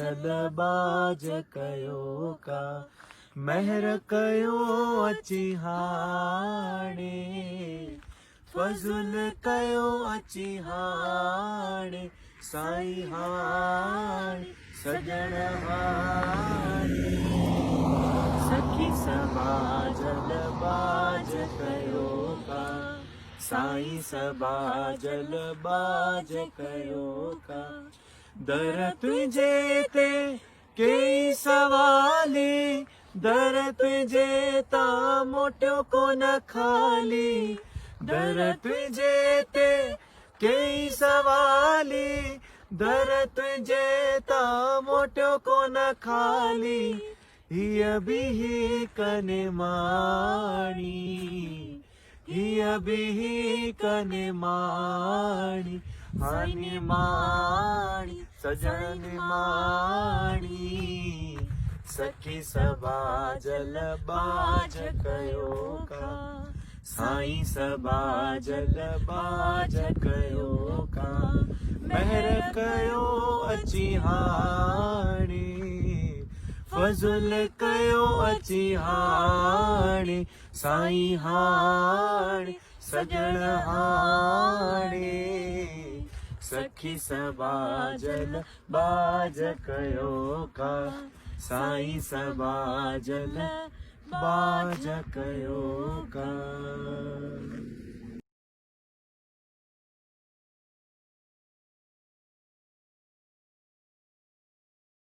जल बाज कयो का महर कयो अची हाणे फज़ुल कयो अची हाणे साईं हाणे सजण हाणे सखी सबा जल बाज कयो का साईं सबा जल बाज कयो का दर तुझे ते कई सवाली दर तुझे ता मोटियो कोन खाली दर तुझे ते कई सवाली दर तुझे ता मोटियो कोन खाली हिय भी कने माणी हिय भी कने माणी हानि माणी सजन माणी सखी सबा जल बाज कयो का साईं सबा जल बाज कयो का महर कयो अची हाणे फज़ुल कयो अची हाणे साईं हाणे सजण हाणे सखी सबा जल बाज कयो का साईं सबा जल बाज कयो का।